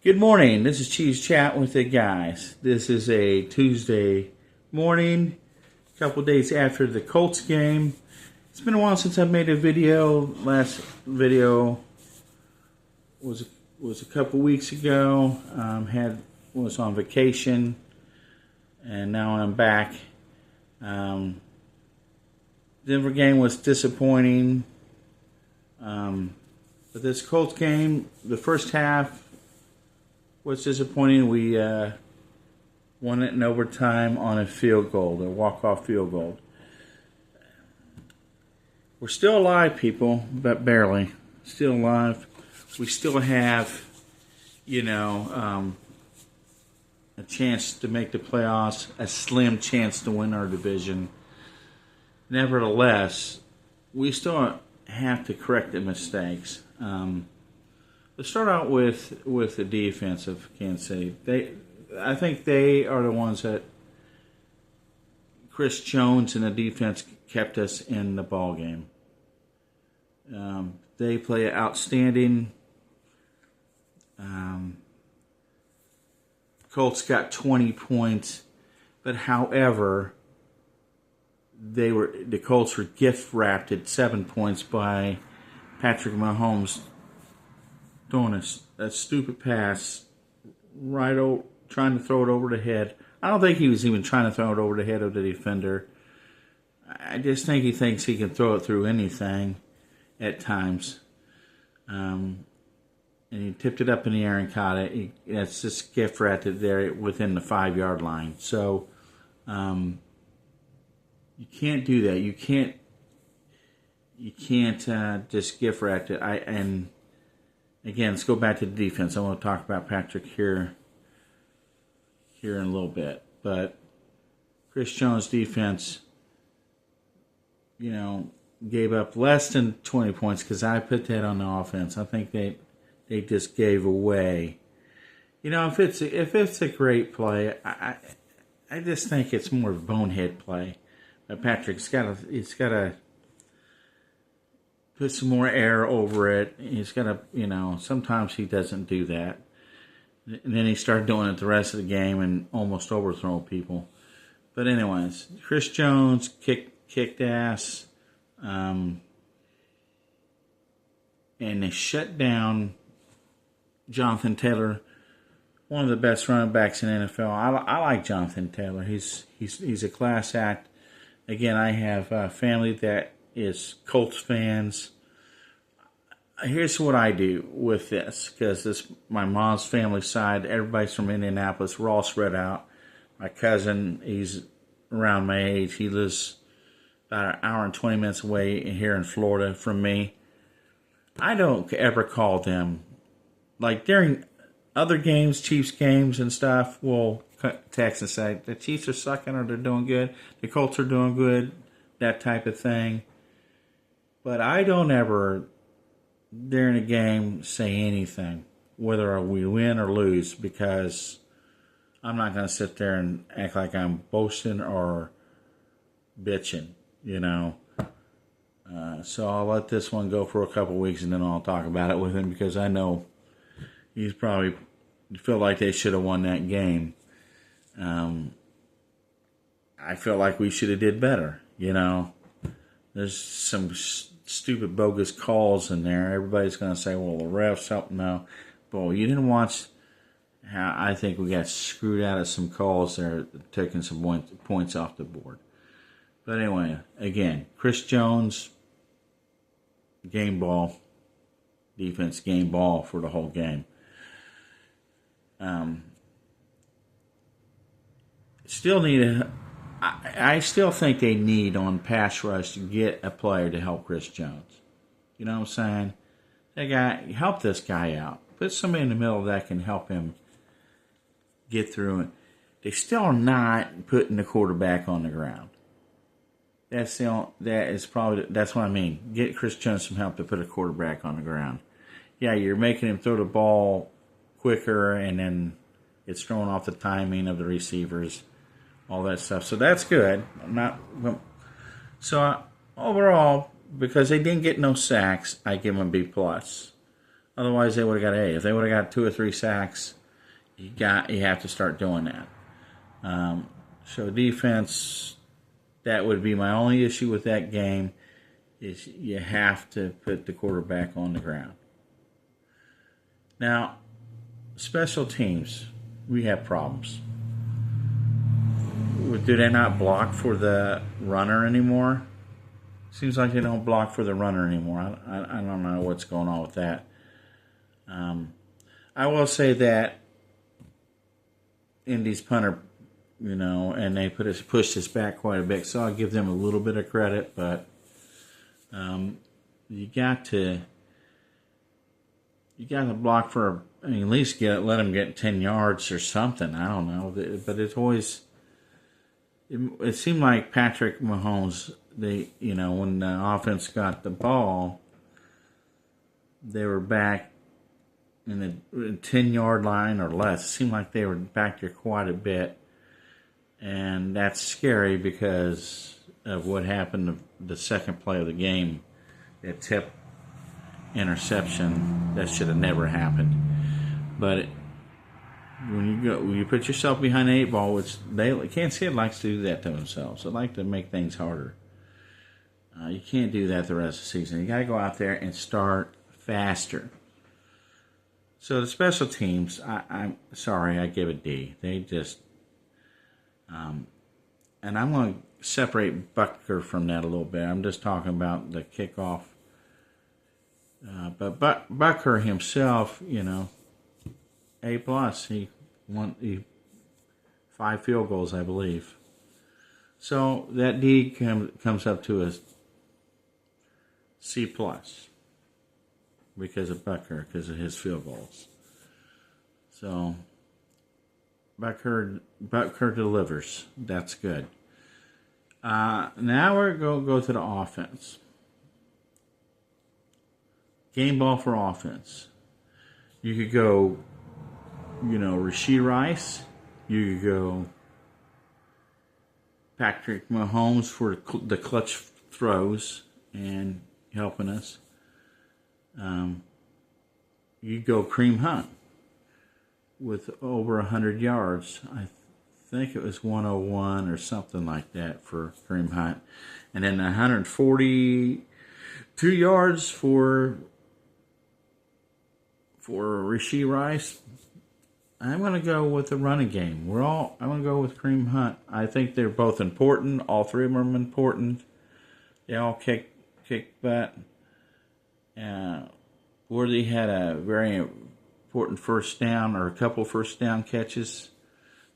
Good morning. This is Cheese Chat with the guys. This is a Tuesday morning, a couple days after the Colts game. It's been a while since I've made a video. Last video was a couple weeks ago. Was on vacation, and now I'm back. Denver game was disappointing, but this Colts game, the first half was disappointing. We won it in overtime on a field goal, a walk-off field goal. We're still alive, people, but barely. Still alive. We still have, a chance to make the playoffs, a slim chance to win our division. Nevertheless, we still have to correct the mistakes. Let's start out with the defense of Kansas City. I think they are the ones that Chris Jones and the defense kept us in the ball game. They play outstanding. Colts got 20 points, but however, the Colts were gift wrapped at 7 points by Patrick Mahomes throwing a stupid pass trying to throw it over the head. I don't think he was even trying to throw it over the head of the defender. I just think he thinks he can throw it through anything at times. And he tipped it up in the air and caught it. That's just gift wrapped there within the 5-yard line. So you can't do that. You can't just gift wrap it. And again, let's go back to the defense. I want to talk about Patrick here in a little bit. But Chris Jones' defense, gave up less than 20 points because I put that on the offense. I think they just gave away. If it's a great play, I just think it's more of a bonehead play. But Patrick's got to put some more air over it. He's got to, sometimes he doesn't do that. And then he started doing it the rest of the game and almost overthrow people. But anyways, Chris Jones kicked ass. And they shut down Jonathan Taylor, one of the best running backs in the NFL. I like Jonathan Taylor. He's a class act. Again, I have a family that is Colts fans. Here's what I do with this, because this my mom's family side. Everybody's from Indianapolis. We're all spread out. My cousin, he's around my age. He lives about an hour and 20 minutes away here in Florida from me. I don't ever call them. Like during other games, Chiefs games and stuff, we'll text and say, the Chiefs are sucking or they're doing good. The Colts are doing good, that type of thing. But I don't ever, during a game, say anything, whether we win or lose, because I'm not going to sit there and act like I'm boasting or bitching, So I'll let this one go for a couple weeks and then I'll talk about it with him, because I know he's probably feel like they should have won that game. I feel like we should have did better, There's some stupid bogus calls in there. Everybody's going to say, well, the refs helped. No. But you didn't watch how I think we got screwed out of some calls there, taking some points off the board. But anyway, again, Chris Jones, game ball, defense game ball for the whole game. I still think they need on pass rush to get a player to help Chris Jones. You know what I'm saying? Help this guy out. Put somebody in the middle that can help him get through it. They still are not putting the quarterback on the ground. That's what I mean. Get Chris Jones some help to put a quarterback on the ground. Yeah, you're making him throw the ball quicker, and then it's throwing off the timing of the receivers, all that stuff. So that's good. Overall, because they didn't get no sacks, I give them a B+. Otherwise, they would have got A. If they would have got 2 or 3 sacks, you have to start doing that. So defense, that would be my only issue with that game, is you have to put the quarterback on the ground. Now, special teams, we have problems. Do they not block for the runner anymore? Seems like they don't block for the runner anymore. I don't know what's going on with that. I will say that Indy's punter, and they pushed us back quite a bit, so I'll give them a little bit of credit, but you got to block for, at least let them get 10 yards or something. I don't know, but it's always, it seemed like Patrick Mahomes, when the offense got the ball, they were back in the 10-yard line or less. It seemed like they were back there quite a bit. And that's scary because of what happened the second play of the game. That tip interception, that should have never happened. But when you put yourself behind the 8 ball, which Kansas City likes to do that to themselves. They like to make things harder. You can't do that the rest of the season. You got to go out there and start faster. So the special teams, I'm sorry, I give a D. They just, and I'm going to separate Butker from that a little bit. I'm just talking about the kickoff. But Butker himself, A+. He won 5 field goals, I believe. So that D comes up to a C+. Because of Butker, because of his field goals. So, Butker delivers. That's good. Now we're going to go to the offense. Game ball for offense. You could go, Rashee Rice. You could go Patrick Mahomes for the clutch throws and helping us. You go Kareem Hunt with over 100 yards. I think it was 101 or something like that for Kareem Hunt. And then 142 yards for Rashee Rice. I'm going to go with the running game. I'm going to go with Kareem Hunt. I think they're both important. All 3 of them are important. They all kick butt. Worthy had a very important first down, or a couple first down catches.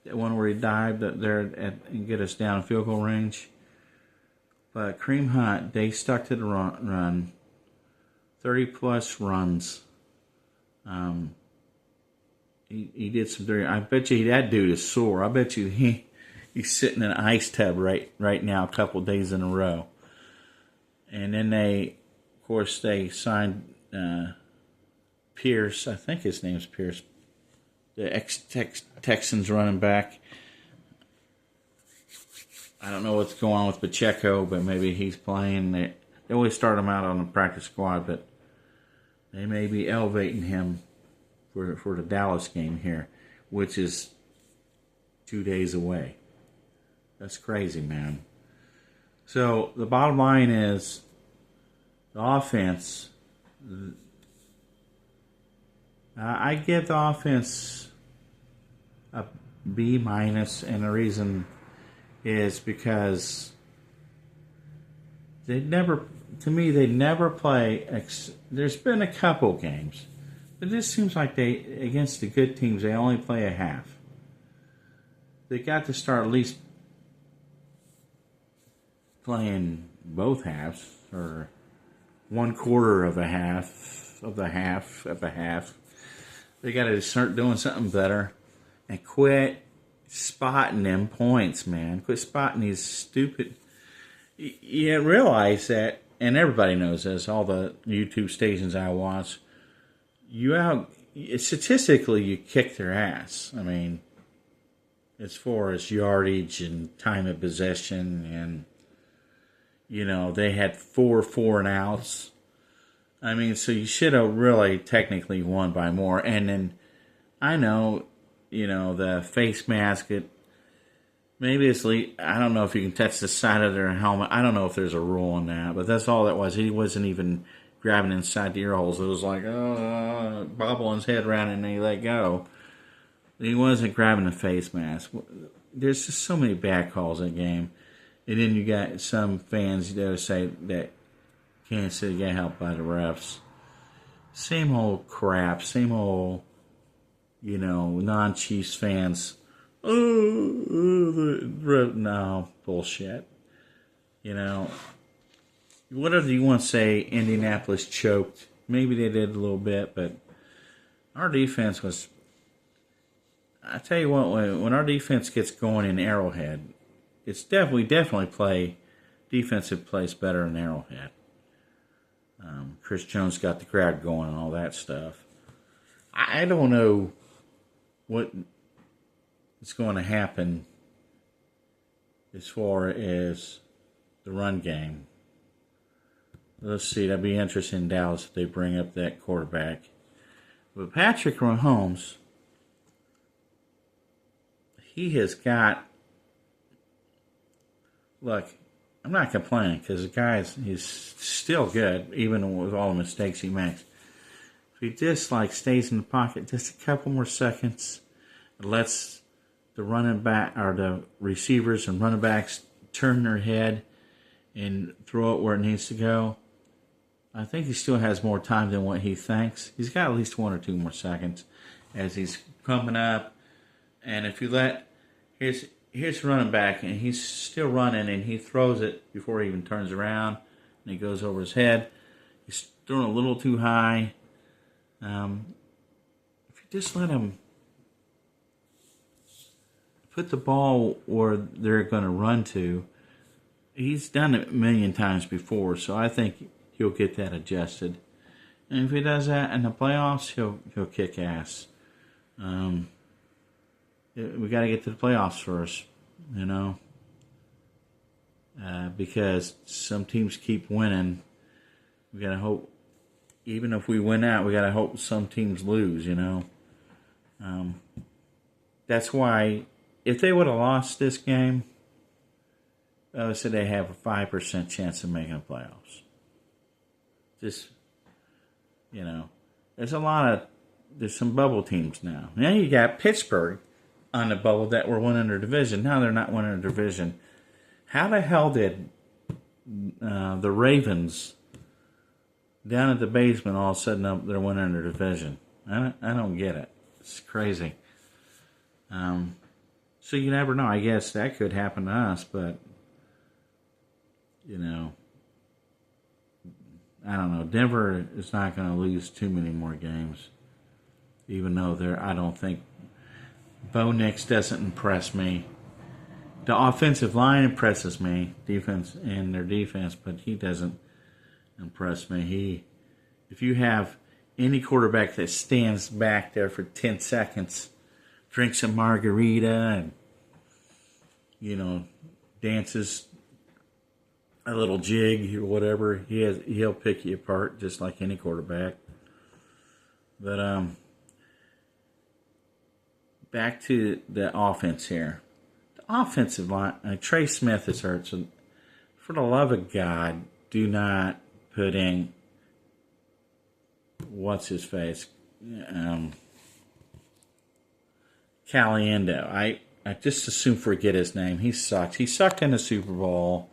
That one where he dived there and get us down in field goal range. But Kareem Hunt, they stuck to the run. 30-plus runs. He did some dirty. I bet you that dude is sore. I bet you he's sitting in an ice tub right now, a couple days in a row. And then they signed Pierce. I think his name's Pierce, the ex-Texans running back. I don't know what's going on with Pacheco, but maybe he's playing. They always start him out on the practice squad, but they may be elevating him for the Dallas game here, which is 2 days away. That's crazy, man. So the bottom line is the offense. I give the offense a B-, and the reason is because they never play. There's been a couple games, but this seems like against the good teams, they only play a half. They got to start at least playing both halves, or 1/4 of a half of a half. They got to start doing something better and quit spotting them points, man. Quit spotting these stupid. You realize that, and everybody knows this. All the YouTube stations I watch, statistically, you kick their ass. I mean, as far as yardage and time of possession, and they had 4 and outs. I mean, so you should have really technically won by more. And then I know, the face mask. Maybe it's I don't know if you can touch the side of their helmet. I don't know if there's a rule on that, but that's all that was. He wasn't even grabbing inside the ear holes. It was like, bobbling his head around and then he let go. He wasn't grabbing the face mask. There's just so many bad calls in the game. And then you got some fans that say that Kansas City got helped by the refs. Same old crap. Same old, non-Chiefs fans. No, bullshit. Whatever you want to say, Indianapolis choked. Maybe they did a little bit, but our defense was... I tell you what, when our defense gets going in Arrowhead, it's definitely play defensive plays better in Arrowhead. Chris Jones got the crowd going and all that stuff. I don't know what is going to happen as far as the run game. Let's see. That'd be interesting in Dallas if they bring up that quarterback. But Patrick Mahomes, he has got... Look, I'm not complaining because the he's still good, even with all the mistakes he makes. If he just stays in the pocket just a couple more seconds, lets the running back or the receivers and running backs turn their head and throw it where it needs to go, I think he still has more time than what he thinks. He's got at least 1 or 2 more seconds as he's coming up. And if you let... Here's running back, and he's still running, and he throws it before he even turns around, and he goes over his head. He's throwing a little too high. If you just let him put the ball where they're going to run to, he's done it a million times before, so I think he'll get that adjusted. And if he does that in the playoffs, he'll kick ass. We got to get to the playoffs first, because some teams keep winning. We got to hope, even if we win out, we got to hope some teams lose, That's why, if they would have lost this game, I would say they have a 5% chance of making the playoffs. Just, there's some bubble teams now. Now you got Pittsburgh on the bubble that were winning their division. Now they're not winning their division. How the hell did the Ravens down at the basement all of a sudden they're winning their division? I don't get it. It's crazy. So you never know. I guess that could happen to us, but I don't know. Denver is not going to lose too many more games, even though I don't think Bo Nix doesn't impress me. The offensive line impresses me, defense and their defense, but he doesn't impress me. If you have any quarterback that stands back there for 10 seconds, drinks a margarita, and dances a little jig or whatever, he'll pick you apart just like any quarterback. But back to the offense here. The offensive line, Trey Smith is hurt, so for the love of God, do not put in what's his face, Caliendo. I just assume forget his name. He sucks. He sucked in the Super Bowl,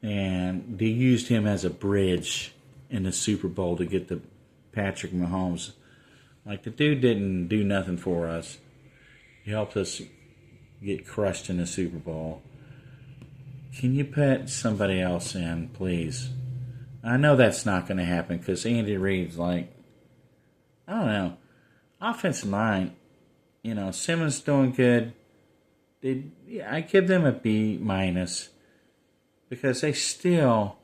and they used him as a bridge in the Super Bowl to get the Patrick Mahomes. The dude didn't do nothing for us. He helped us get crushed in the Super Bowl. Can you put somebody else in, please? I know that's not going to happen because Andy Reid's I don't know. Offensive line, Simmons doing good. I give them a B minus because they still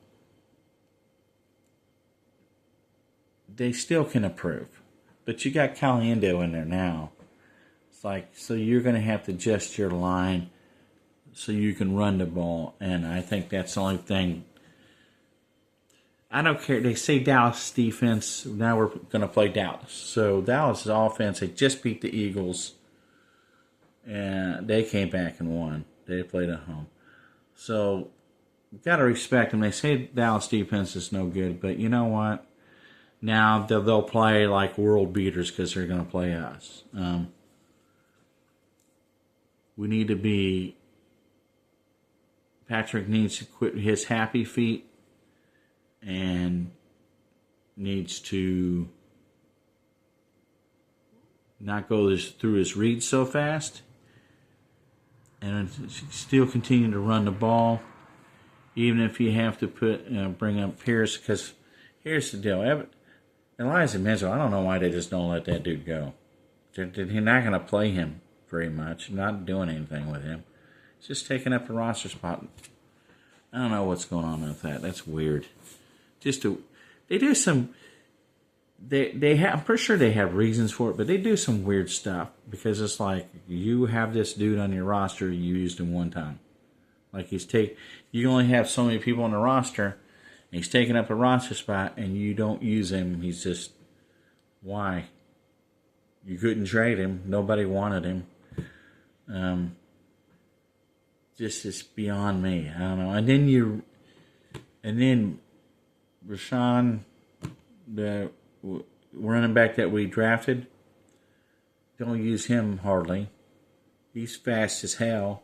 can improve. But you got Caliendo in there now. It's so you're going to have to adjust your line so you can run the ball. And I think that's the only thing I don't care. They say Dallas defense. Now we're going to play Dallas. So Dallas' offense, they just beat the Eagles. And they came back and won. They played at home. So, got to respect them. They say Dallas defense is no good. But you know what? Now they'll play like world beaters because they're going to play us. We need to be... Patrick needs to quit his happy feet and needs to not go through his reads so fast and still continue to run the ball, even if you have to bring up Pierce. Because here's the deal: Elijah Mitchell, I don't know why they just don't let that dude go. They're not going to play him very much, not doing anything with him. He's just taking up a roster spot. I don't know what's going on with that. That's weird. They do some. I'm pretty sure they have reasons for it, but they do some weird stuff because it's like you have this dude on your roster, you used him one time. Like you only have so many people on the roster, and he's taking up a roster spot, and you don't use him. He's just why? You couldn't trade him. Nobody wanted him. Just is beyond me. I don't know. And then Rashawn, the running back that we drafted, don't use him hardly. He's fast as hell.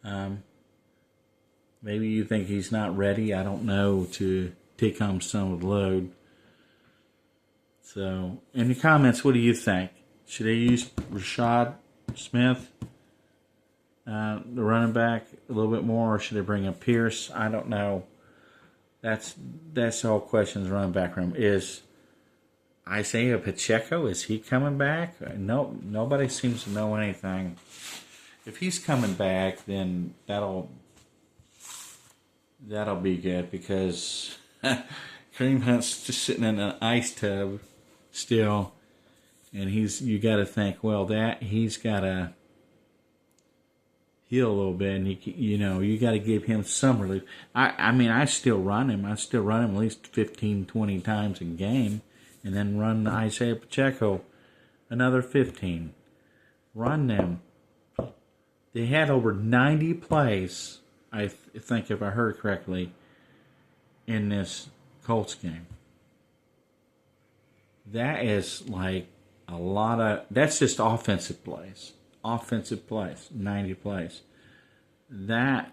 Maybe you think he's not ready. I don't know, to take on some of the load. So, in the comments, what do you think? Should they use Rashad Smith, the running back, a little bit more, or should they bring in Pierce? I don't know. That's the whole question. Running back room is Isaiah Pacheco. Is he coming back? No, nobody seems to know anything. If he's coming back, then that'll be good because Kareem Hunt's just sitting in an ice tub still, and you got to think, well, that he's got to heal a little bit, and you got to give him some relief. I still run him. I still run him at least 15, 20 times a game, and then run Isaiah Pacheco another 15. Run them. They had over 90 plays, I think, if I heard correctly, in this Colts game. That is like a lot of... That's just offensive plays. 90 plays. That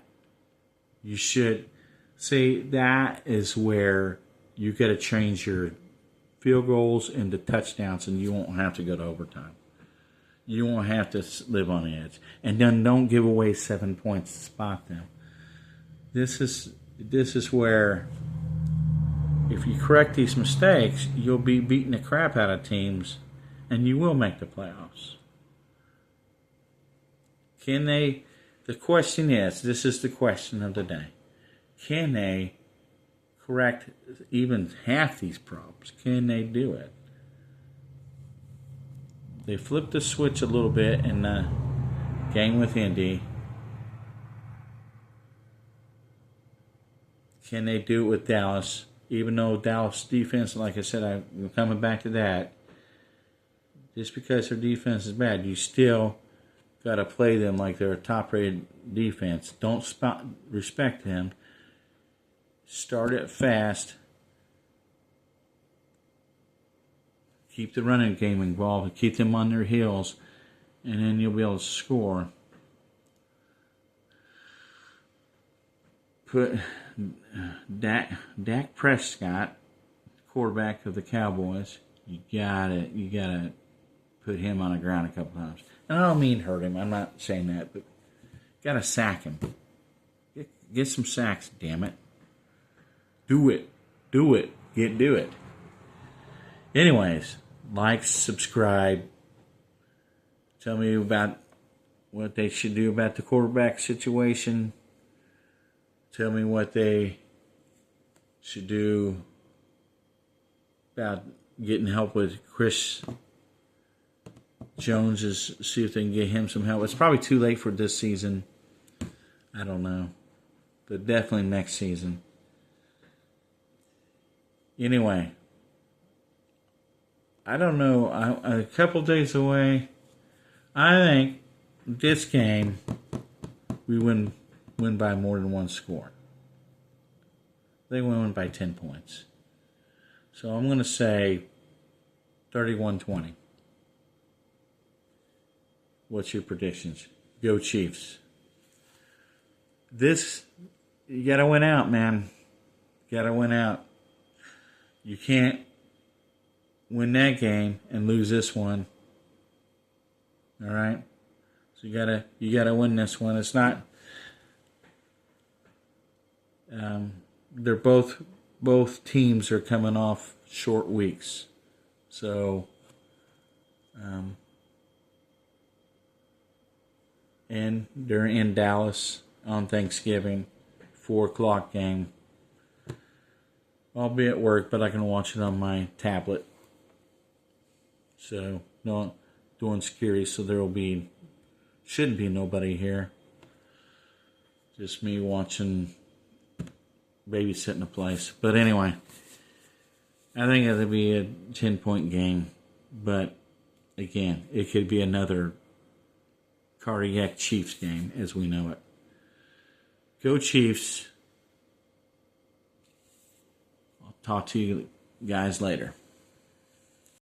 you should... See, that is where you got to change your field goals into touchdowns, and you won't have to go to overtime. You won't have to live on the edge. And then don't give away 7 points to spot them. This is where, if you correct these mistakes, you'll be beating the crap out of teams, and you will make the playoffs. Can they? The question is, this is the question of the day. Can they correct even half these problems? Can they do it? They flipped the switch a little bit in the game with Indy. Can they do it with Dallas? Even though Dallas defense, like I said, I'm coming back to that. Just because their defense is bad, you still got to play them like they're a top-rated defense. Don't respect them. Start it fast. Keep the running game involved and keep them on their heels, and then you'll be able to score. Put Dak Prescott, quarterback of the Cowboys, you gotta put him on the ground a couple times. And I don't mean hurt him. I'm not saying that, but gotta sack him. Get some sacks, damn it. Do it. Do it. Anyways, like, subscribe. Tell me about what they should do about the quarterback situation. Tell me what they should do about getting help with Chris Jones. See if they can get him some help. It's probably too late for this season. I don't know. But definitely next season. Anyway, I don't know. A couple days away. I think this game we win by more than one score. They win by 10 points. So I'm going to say 31-20. What's your predictions? Go Chiefs. This, you got to win out, man. You got to win out. You can't win that game and lose this one. All right? So you gotta win this one. It's not they're both teams are coming off short weeks. So and they're in Dallas on Thanksgiving, 4:00 game. I'll be at work, but I can watch it on my tablet. So no doing security, so shouldn't be nobody here. Just me watching, babysitting the place. But anyway, I think it'll be a 10-point game. But again, it could be another cardiac Chiefs game as we know it. Go Chiefs. I'll talk to you guys later.